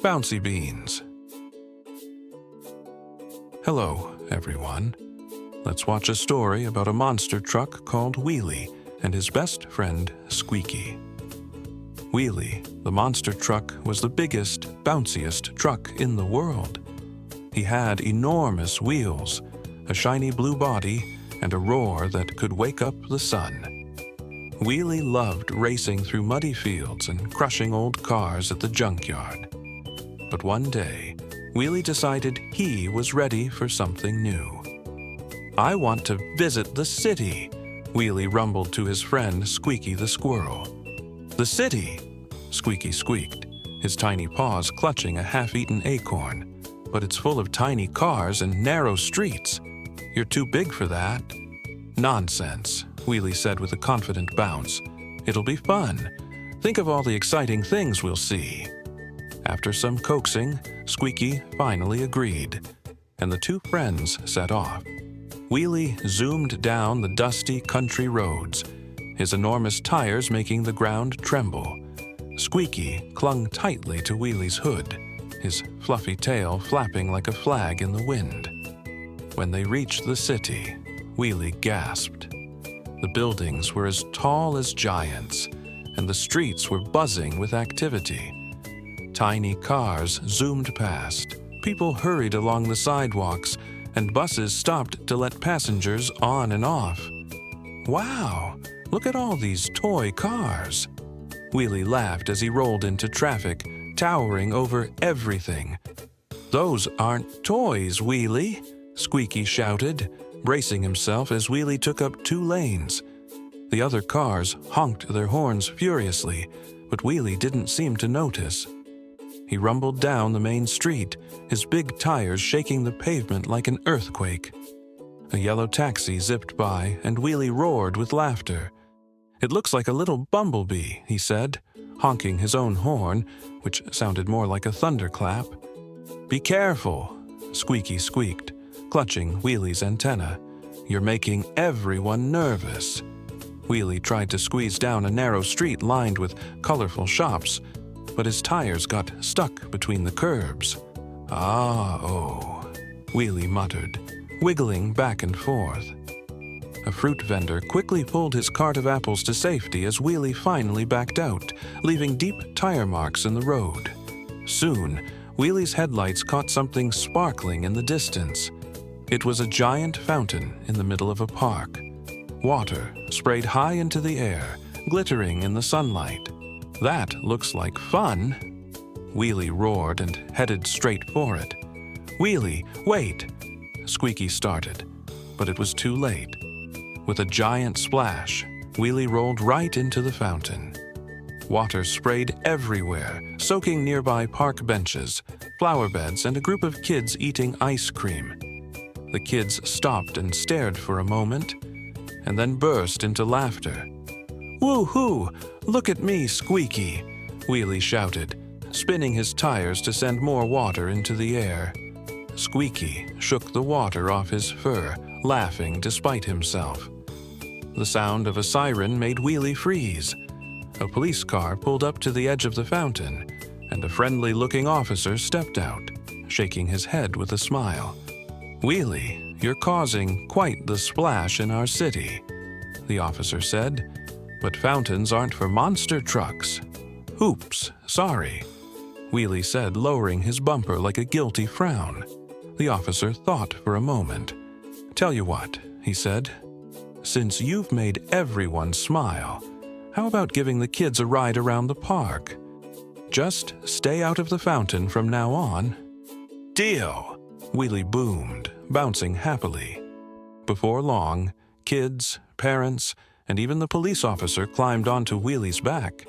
bouncy beans. Hello, everyone. Let's watch a story about a monster truck called Wheelie and his best friend, Squeaky. Wheelie, the monster truck, was the biggest, bounciest truck in the world. He had enormous wheels, a shiny blue body, and a roar that could wake up the sun. Wheelie loved racing through muddy fields and crushing old cars at the junkyard. But one day, Wheelie decided he was ready for something new. "I want to visit the city," Wheelie rumbled to his friend Squeaky the squirrel. "The city," Squeaky squeaked, his tiny paws clutching a half-eaten acorn. "But it's full of tiny cars and narrow streets. You're too big for that." "Nonsense," Wheelie said with a confident bounce. "It'll be fun. Think of all the exciting things we'll see." After some coaxing, Squeaky finally agreed, and the two friends set off. Wheelie zoomed down the dusty country roads, his enormous tires making the ground tremble. Squeaky clung tightly to Wheelie's hood, his fluffy tail flapping like a flag in the wind. When they reached the city, Wheelie gasped. The buildings were as tall as giants, and the streets were buzzing with activity. Tiny cars zoomed past, people hurried along the sidewalks, and buses stopped to let passengers on and off. "Wow, look at all these toy cars!" Wheelie laughed as he rolled into traffic, towering over everything. "Those aren't toys, Wheelie," Squeaky shouted, bracing himself as Wheelie took up 2 lanes. The other cars honked their horns furiously, but Wheelie didn't seem to notice. He rumbled down the main street, his big tires shaking the pavement like an earthquake. A yellow taxi zipped by, and Wheelie roared with laughter. "It looks like a little bumblebee," he said, honking his own horn, which sounded more like a thunderclap. "Be careful," Squeaky squeaked, clutching Wheelie's antenna. "You're making everyone nervous." Wheelie tried to squeeze down a narrow street lined with colorful shops, but his tires got stuck between the curbs. "Ah-oh," Wheelie muttered, wiggling back and forth. A fruit vendor quickly pulled his cart of apples to safety as Wheelie finally backed out, leaving deep tire marks in the road. Soon, Wheelie's headlights caught something sparkling in the distance. It was a giant fountain in the middle of a park. Water sprayed high into the air, glittering in the sunlight. "That looks like fun!" Wheelie roared and headed straight for it. "Wheelie, wait!" Squeaky started, but it was too late. With a giant splash, Wheelie rolled right into the fountain. Water sprayed everywhere, soaking nearby park benches, flower beds, and a group of kids eating ice cream. The kids stopped and stared for a moment, and then burst into laughter. "Woo-hoo! Look at me, Squeaky!" Wheelie shouted, spinning his tires to send more water into the air. Squeaky shook the water off his fur, laughing despite himself. The sound of a siren made Wheelie freeze. A police car pulled up to the edge of the fountain, and a friendly-looking officer stepped out, shaking his head with a smile. "Wheelie, you're causing quite the splash in our city," the officer said. "But fountains aren't for monster trucks." "Oops, sorry," Wheelie said, lowering his bumper like a guilty frown. The officer thought for a moment. "Tell you what," he said. "Since you've made everyone smile, how about giving the kids a ride around the park? Just stay out of the fountain from now on." "Deal!" Wheelie boomed, bouncing happily. Before long, kids, parents, and even the police officer climbed onto Wheelie's back.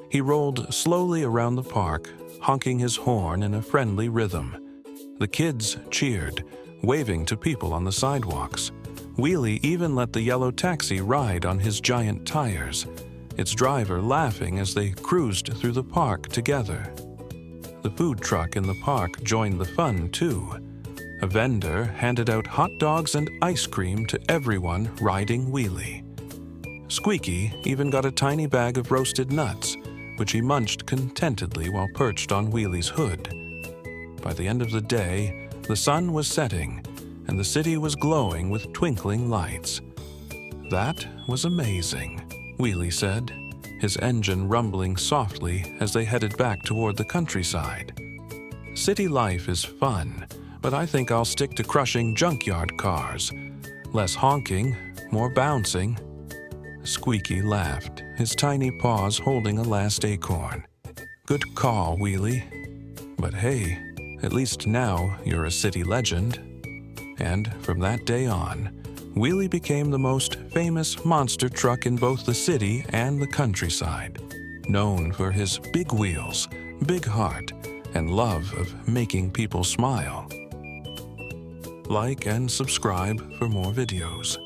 He rolled slowly around the park, honking his horn in a friendly rhythm. The kids cheered, waving to people on the sidewalks. Wheelie even let the yellow taxi ride on his giant tires, its driver laughing as they cruised through the park together. The food truck in the park joined the fun, too. A vendor handed out hot dogs and ice cream to everyone riding Wheelie. Squeaky even got a tiny bag of roasted nuts, which he munched contentedly while perched on Wheelie's hood. By the end of the day, the sun was setting, and the city was glowing with twinkling lights. "That was amazing," Wheelie said, his engine rumbling softly as they headed back toward the countryside. "City life is fun, but I think I'll stick to crushing junkyard cars. Less honking, more bouncing." Squeaky laughed, his tiny paws holding a last acorn. "Good call, Wheelie. But hey, at least now you're a city legend." And from that day on, Wheelie became the most famous monster truck in both the city and the countryside, known for his big wheels, big heart, and love of making people smile. Like and subscribe for more videos.